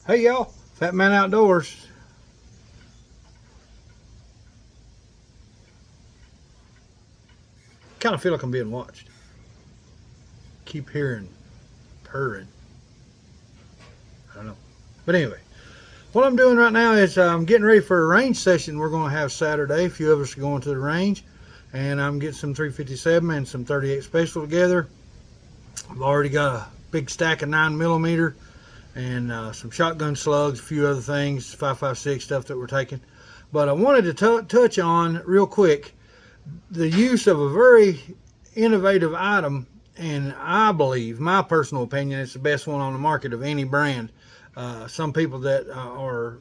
Hey y'all, Fat Man Outdoors. Kind of feel like I'm being watched. Keep hearing purring. I don't know. But anyway, what I'm doing right now is I'm getting ready for a range session we're going to have Saturday. A few of us are going to the range, and I'm getting some 357 and some 38 special together. I've already got a big stack of 9mm and some shotgun slugs, a few other things, 5.56 stuff that we're taking. But I wanted to touch on real quick the use of a very innovative item, and I believe, my personal opinion, it's the best one on the market of any brand. Some people that are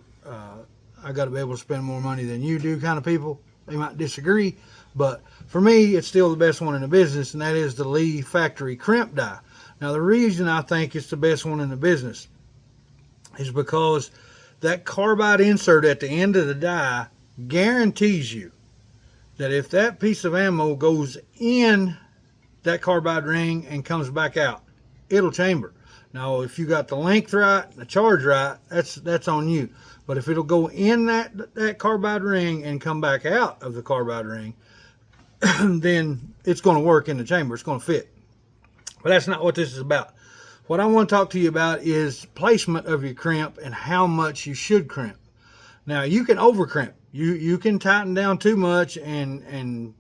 I got to be able to spend more money than you do kind of people, they might disagree, but for me it's still the best one in the business, and that is the Lee factory crimp die. Now the reason I think it's the best one in the business is because that carbide insert at the end of the die guarantees you that if that piece of ammo goes in that carbide ring and comes back out, it'll chamber. Now, if you got the length right, the charge right, that's on you. But if it'll go in that carbide ring and come back out of the carbide ring, then it's going to work in the chamber. It's going to fit. But that's not what this is about. What I want to talk to you about is placement of your crimp and how much you should crimp. Now, you can over crimp. You can tighten down too much and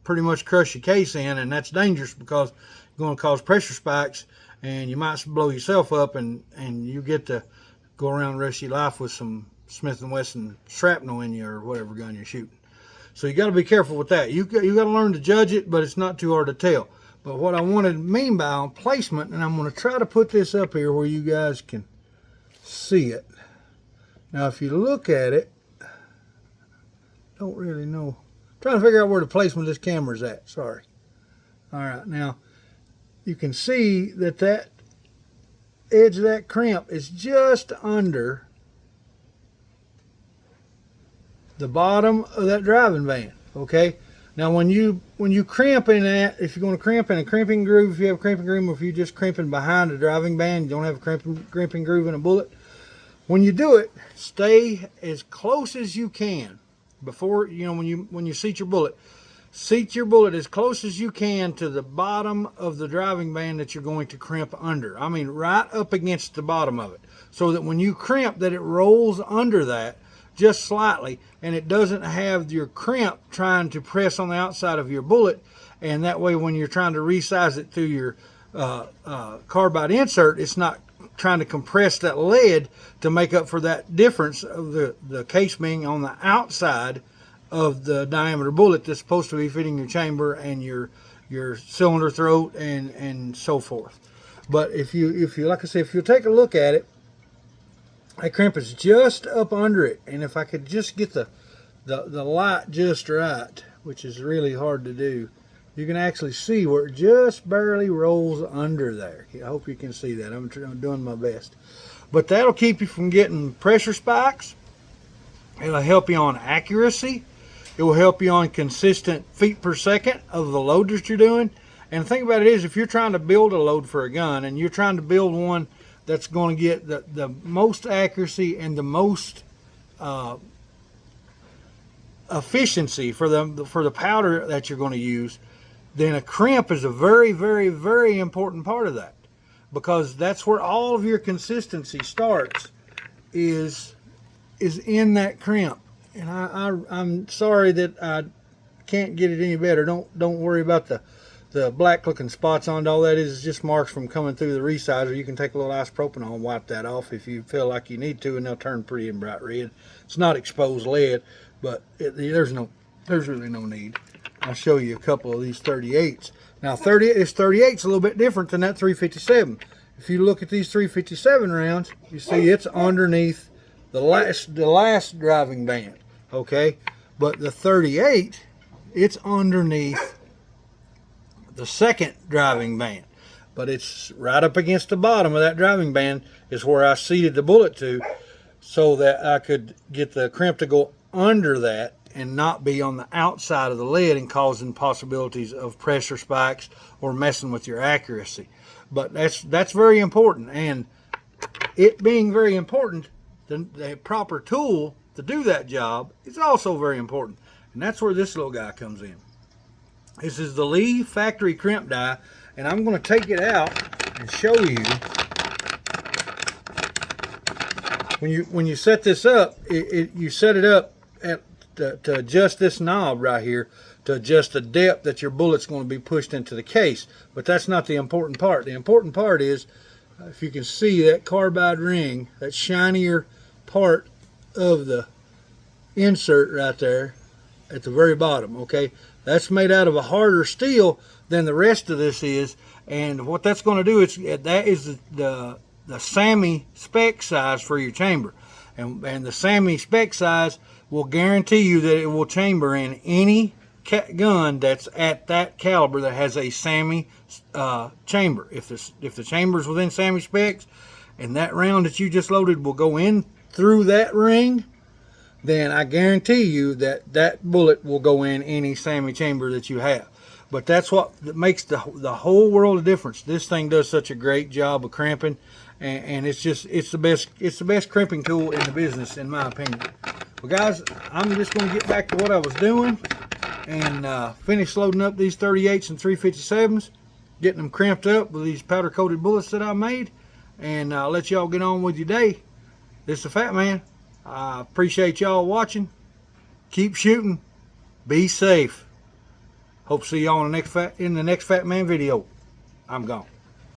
pretty much crush your case in, and that's dangerous because it's going to cause pressure spikes, and you might blow yourself up, and you get to go around the rest of your life with some Smith & Wesson shrapnel in you or whatever gun you're shooting. So you got to be careful with that. You got to learn to judge it, but it's not too hard to tell. But what I wanted to mean by placement, and I'm going to try to put this up here where you guys can see it. Now, if you look at it, don't really know. I'm trying to figure out where the placement of this camera's at. Sorry. All right, now you can see that that edge of that crimp is just under the bottom of that driving band. Okay. Now, when you crimp in that, if you're going to crimp in a crimping groove, if you have a crimping groove, or if you're just crimping behind a driving band, you don't have a crimping groove in a bullet. When you do it, stay as close as you can before, when you seat your bullet as close as you can to the bottom of the driving band that you're going to crimp under. I mean, right up against the bottom of it, so that when you crimp, that it rolls under that just slightly, and it doesn't have your crimp trying to press on the outside of your bullet, and that way when you're trying to resize it through your carbide insert, it's not trying to compress that lead to make up for that difference of the case being on the outside of the diameter bullet that's supposed to be fitting your chamber and your cylinder throat and so forth. But if you like I said, if you take a look at it, that crimp is just up under it, and if I could just get the light just right, which is really hard to do, you can actually see where it just barely rolls under there. I hope you can see that. I'm doing my best. But that'll keep you from getting pressure spikes. It'll help you on accuracy. It will help you on consistent feet per second of the load that you're doing. And the thing about it is, if you're trying to build a load for a gun, and you're trying to build one that's going to get the most accuracy and the most efficiency for the powder that you're going to use, then a crimp is a very, very, very important part of that, because that's where all of your consistency starts, is in that crimp. And I'm sorry that I can't get it any better. Don't worry about the black looking spots on it. All that is just marks from coming through the resizer. You can take a little isopropanol and wipe that off if you feel like you need to, and they'll turn pretty and bright red. It's not exposed lead, but there's really no need. I'll show you a couple of these 38s. Now, this 38's a little bit different than that 357. If you look at these 357 rounds, you see it's underneath the last driving band, okay? But the 38, it's underneath the second driving band. But it's right up against the bottom of that driving band is where I seated the bullet to, so that I could get the crimp to go under that and not be on the outside of the lead and causing possibilities of pressure spikes or messing with your accuracy. But that's very important. And it being very important, the proper tool to do that job is also very important. And that's where this little guy comes in. This is the Lee factory crimp die, and I'm going to take it out and show you. When you set this up, you set it up to adjust this knob right here, to adjust the depth that your bullet's going to be pushed into the case. But that's not the important part. The important part is, if you can see that carbide ring, that shinier part of the insert right there at the very bottom, okay? That's made out of a harder steel than the rest of this is, and what that's going to do is that is the SAMI spec size for your chamber, and the SAMI spec size will guarantee you that it will chamber in any gun that's at that caliber that has a SAMI chamber. If the chamber is within SAMI specs, and that round that you just loaded will go in through that ring, then I guarantee you that that bullet will go in any SAMI chamber that you have. But that's what makes the whole world of difference. This thing does such a great job of crimping, and it's the best crimping tool in the business, in my opinion. Well, guys, I'm just going to get back to what I was doing and finish loading up these 38s and 357s, getting them crimped up with these powder coated bullets that I made, and I'll let y'all get on with your day. This is the Fat Man. I appreciate y'all watching. Keep shooting. Be safe. Hope to see y'all in the next Fat Man video. I'm gone.